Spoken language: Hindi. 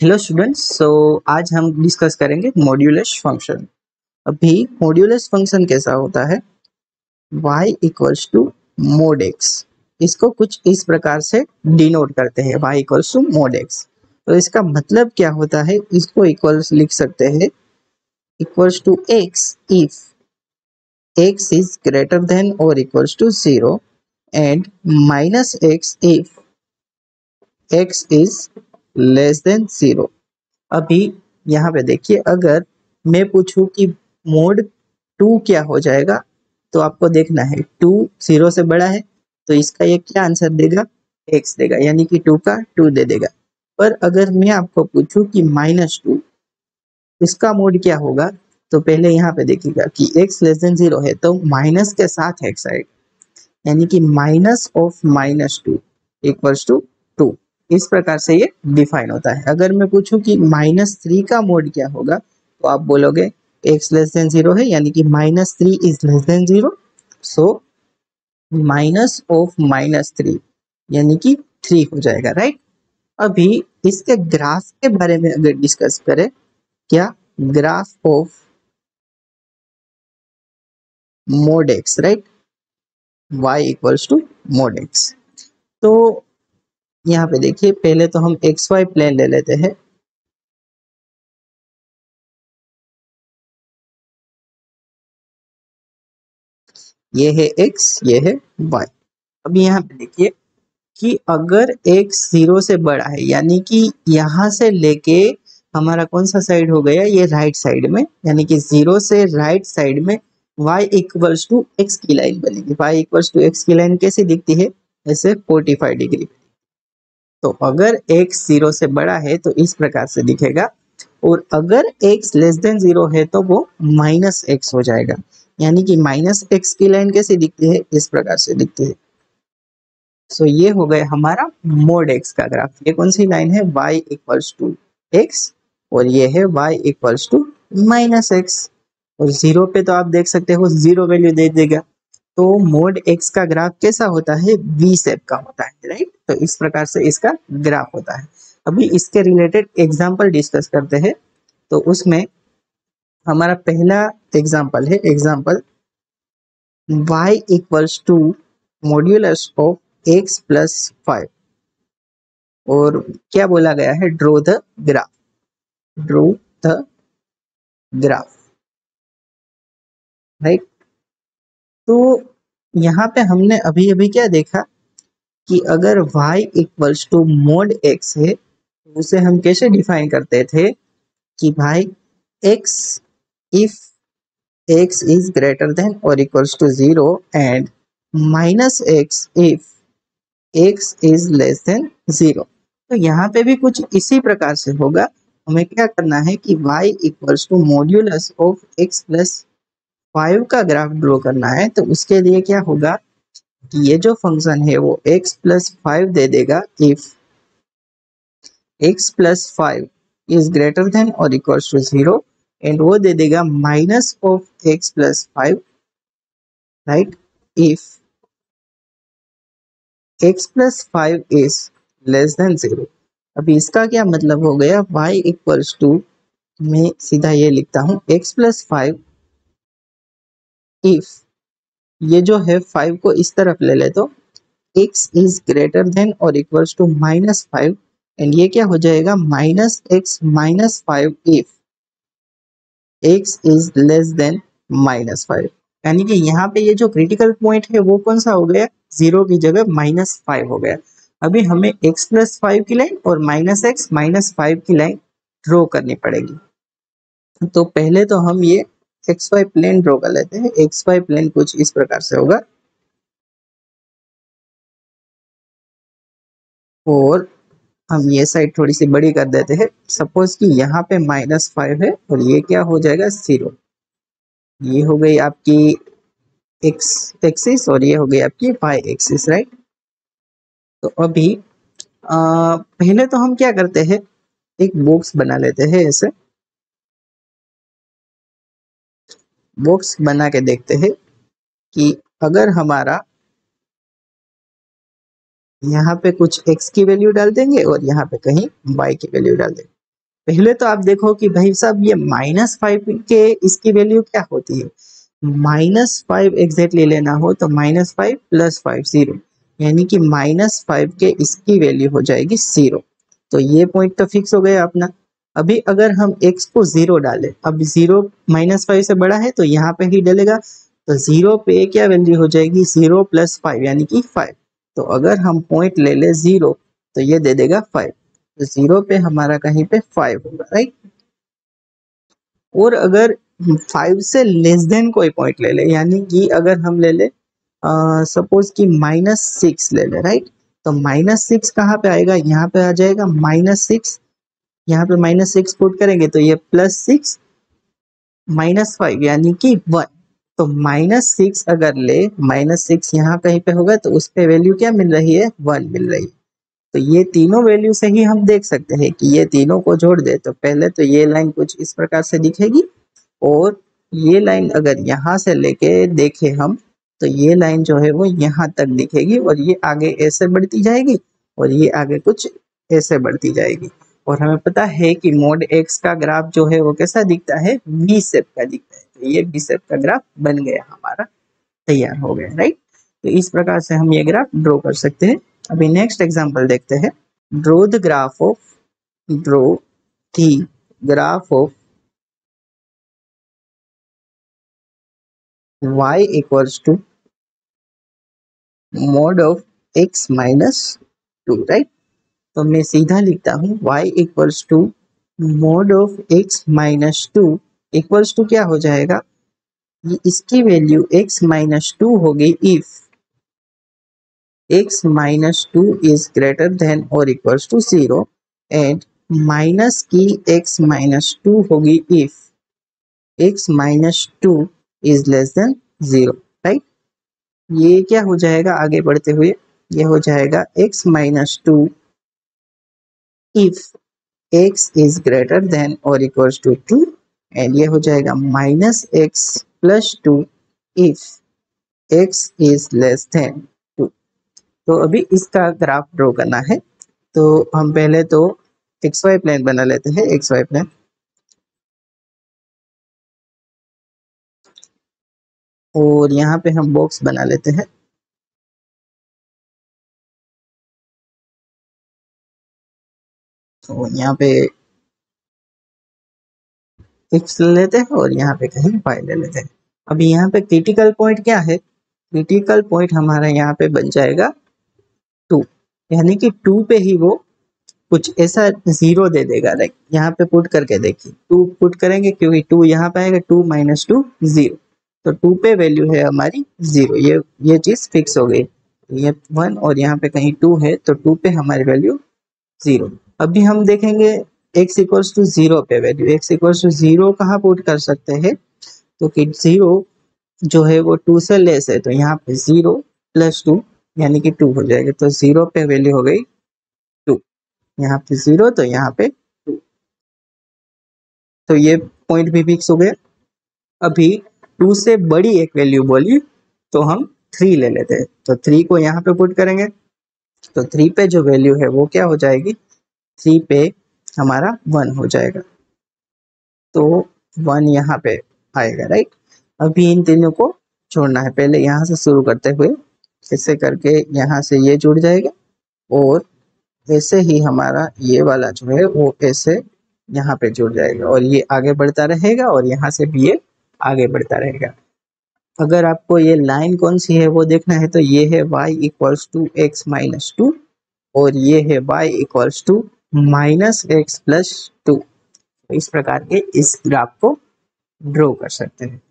हेलो स्टूडेंट्स, आज हम डिस्कस करेंगे मॉड्यूलस फंक्शन। अभी मॉड्यूलस फंक्शन कैसा होता है, y equals to mod x। इसको कुछ इस प्रकार से डिनोट करते हैं, y equals to mod x। तो इसका मतलब क्या होता है, इसको इक्वल्स लिख सकते हैं equals to x if x is greater than और equals to 0 and minus x if x is less than 0। अभी यहाँ पे देखिए, अगर मैं पूछूं कि मोड 2 क्या हो जाएगा, तो आपको देखना है 2 0 से बड़ा है, तो इसका ये क्या आंसर देगा, x देगा, यानी कि 2 का 2 दे देगा। पर अगर मैं आपको पूछूं कि -2 इसका मोड क्या होगा, तो पहले यहाँ पे देखिएगा कि x लेस देन 0 है, तो माइनस के साथ x आएगा, यानी कि -2 इक्वल्स टू 2। इस प्रकार से ये डिफाइन होता है। अगर मैं पूछूं कि -3 का मोड क्या होगा, तो आप बोलोगे x लेस देन 0 है, यानी कि -3 इज लेस देन 0, सो -3 यानी कि 3 हो जाएगा, राइट। अभी इसके ग्राफ के बारे में अगर डिस्कस करें, क्या graph of mod x, right, y equals to mod x। तो यहाँ पे देखिए, पहले तो हम एक्स वाई प्लेन ले लेते हैं। ये है x, ये है y। अभी यहाँ पे देखिए कि अगर x 0 से बड़ा है, यानी कि यहाँ से लेके हमारा कौन सा साइड हो गया, ये राइट साइड में, यानी कि 0 से राइट साइड में y इक्वल्स टू x की लाइन बनेगी। y इक्वल्स टू x की लाइन कैसी दिखती है, ऐसे 45 डिग्री। तो अगर x 0 से बड़ा है तो इस प्रकार से दिखेगा, और अगर x लेस देन 0 है तो वो -x हो जाएगा, यानी कि -x की लाइन कैसी दिखती है, इस प्रकार से दिखती है। सो ये हो गया हमारा मोड x का ग्राफ। ये कौन सी लाइन है, y इक्वल्स टू x, और ये है y इक्वल्स टू -x। और 0 पे तो आप देख सकते हो 0 वैल्यू दे देगा। तो मोड x का ग्राफ कैसा होता है, वी शेप का होता है, राइट। तो इस प्रकार से इसका ग्राफ होता है। अभी इसके रिलेटेड एग्जांपल डिस्कस करते हैं। तो उसमें हमारा पहला एग्जांपल है example y equals to modulus of x plus 5, और क्या बोला गया है, draw the graph, draw the graph, right. तो यहाँ पे हमने अभी अभी क्या देखा कि अगर y equals to mod x है, तो उसे हम कैसे डिफाइन करते थे कि भाई x if x is greater than और equals to 0 and -x if x is less than 0। तो यहाँ पे भी कुछ इसी प्रकार से होगा। हमें क्या करना है कि y equals to modulus of x plus 5 का ग्राफ ड्रॉ करना है। तो उसके लिए क्या होगा कि ये जो फंक्शन है वो x प्लस 5 दे देगा if x plus 5 is greater than और इक्वल्स टू 0, एंड वो दे देगा minus of x plus 5, right, if x plus 5 is less than 0। अभी इसका क्या मतलब हो गया, y इक्वल्स टू, मैं सीधा ये लिखता हूँ x प्लस 5 इफ, ये जो है 5 को इस तरफ ले ले तो x इज ग्रेटर देन और इक्वल्स टू -5, एंड ये क्या हो जाएगा, -x-5 if x is less then -5। यानी कि यहाँ पे ये जो क्रिटिकल पॉइंट है वो कौन सा हो गया, 0 की जगह -5 हो गया। अभी हमें x प्लस 5 की लाइन और -x-5 की लाइन ड्रॉ करनी पड़ेगी। तो पहले तो हम ये xy प्लेन ड्रॉ कर लेते हैं। xy प्लेन कुछ इस प्रकार से होगा, और हम ये साइड थोड़ी सी बड़ी कर देते हैं। सपोज कि यहाँ पे -5 है और ये क्या हो जाएगा, 0। ये हो गई आपकी x एक्सिस और ये हो गई आपकी y एक्सिस, राइट। तो अभी पहले तो हम क्या करते हैं, एक बॉक्स बना लेते हैं। ऐसे बॉक्स बना के देखते हैं कि अगर हमारा यहाँ पे कुछ x की वैल्यू डाल देंगे और यहाँ पे कहीं y की वैल्यू डाल देंगे। पहले तो आप देखो कि भाई साहब ये -5 के इसकी वैल्यू क्या होती है, -5 एग्जैक्टली लेना हो तो -5 + 5 0, यानी कि -5 के इसकी वैल्यू हो जाएगी 0। तो ये पॉइंट तो फिक्स हो गया अपना। अभी अगर हम x को 0 डालें, अब 0 -5 से बड़ा है तो यहाँ पे ही डलेगा, तो 0 पे क्या वैल्यू हो जाएगी, 0 + 5 यानी कि 5। तो अगर हम पॉइंट ले ले 0 तो ये दे देगा 5, तो 0 पे हमारा कहीं पे 5 होगा, राइट। और अगर 5 से लेस देन कोई पॉइंट ले ले, यानी कि अगर हम ले ले सपोज कि -6 ले ले, राइट, तो -6 कहाँ पे आएगा, यहाँ पे आ जाएगा -6, यहाँ पे -6 पुट करेंगे तो ये +6 -5 यानी कि 1। तो -6 अगर ले, -6 यहाँ कहीं पे होगा तो उस पे वैल्यू क्या मिल रही है, 1 मिल रही है। तो ये तीनों वैल्यू से ही हम देख सकते हैं कि ये तीनों को जोड़ दे तो पहले तो ये लाइन कुछ इस प्रकार से दिखेगी, और ये लाइन अगर यहाँ से लेके देखे हम तो ये लाइन जो है वो यहाँ तक दिखेगी, और ये आगे ऐसे बढ़ती जाएगी, और ये आगे कुछ ऐसे बढ़ती जाएगी। और हमें पता है कि मोड एक्स का ग्राफ जो है वो कैसा दिखता है, वी शेप का दिखता है। तो ये वी शेप का ग्राफ बन गया हमारा, तैयार हो गया, राइट। तो इस प्रकार से हम ये ग्राफ ड्रॉ कर सकते हैं। अभी नेक्स्ट एग्जांपल देखते हैं। Draw the graph of draw the graph of y equals to mod of x minus 2, right. तो मैं सीधा लिखता हूँ y equals to mod of x minus 2 equals to क्या हो जाएगा, ये इसकी वैल्यू x minus 2 होगी if x minus 2 is greater than or equals to 0, and minus की x minus 2 होगी if x minus 2 is less than 0, right. ये क्या हो जाएगा आगे बढ़ते हुए, ये हो जाएगा x minus 2 if x is greater than or equals to 2, and ये हो जाएगा -x plus 2 if x is less than 2। तो अभी इसका ग्राफ ड्रॉ करना है, तो हम पहले तो XY प्लेन बना लेते हैं, XY प्लेन। और यहाँ पे हम बॉक्स बना लेते हैं। तो यहाँ पे x ले लेते हैं और यहाँ पे कहीं y ले लेते हैं। अभी यहाँ पे क्रिटिकल पॉइंट क्या है, क्रिटिकल पॉइंट हमारा यहाँ पे बन जाएगा 2, यानी कि 2 पे ही वो कुछ ऐसा 0 दे देगा। लाइक यहाँ पे पुट करके देखिए, 2 पुट करेंगे क्योंकि 2 यहाँ पे आएगा, 2 - 2 0, तो 2 पे वैल्यू है हमारी 0, ये चीज फिक्स हो गई। ये 1 और यहाँ पे कहीं 2 है तो 2 पे हमारी वैल्यू 0। अभी हम देखेंगे x इक्वल्स टू 0 पे वैल्यू, x इक्वल्स टू 0 कहाँ पुट कर सकते हैं, तो कि 0 जो है वो 2 से लेस है, तो यहाँ पे 0 + 2 यानी कि 2 हो जाएगा। तो 0 पे वैल्यू हो गई 2, यहाँ पे 0 तो यहाँ पे 2, तो ये पॉइंट भी फिक्स हो गया। अभी 2 से बड़ी एक वैल्यू बोली तो हम 3 ले लेते हैं, तो 3 को यहाँ पे पुट करेंगे, तो 3 पे जो वैल्यू है वो क्या हो जाएगी, 3 पे हमारा 1 हो जाएगा, तो 1 यहाँ पे आएगा, राइट। अभी इन तीनों को छोड़ना है, पहले यहाँ से शुरू करते हुए ऐसे करके यहाँ से ये जुड़ जाएगा, और ऐसे ही हमारा ये वाला जो है वो ऐसे यहाँ पे जुड़ जाएगा, और ये आगे बढ़ता रहेगा, और यहाँ से भी ये आगे बढ़ता रहेगा। अगर आपको ये लाइन कौन सी है वो देखना है तो ये है y इक्वल्स टू x - 2, और ये है y इक्वल्स टू -x + 2। इस प्रकार के इस ग्राफ को ड्रॉ कर सकते हैं।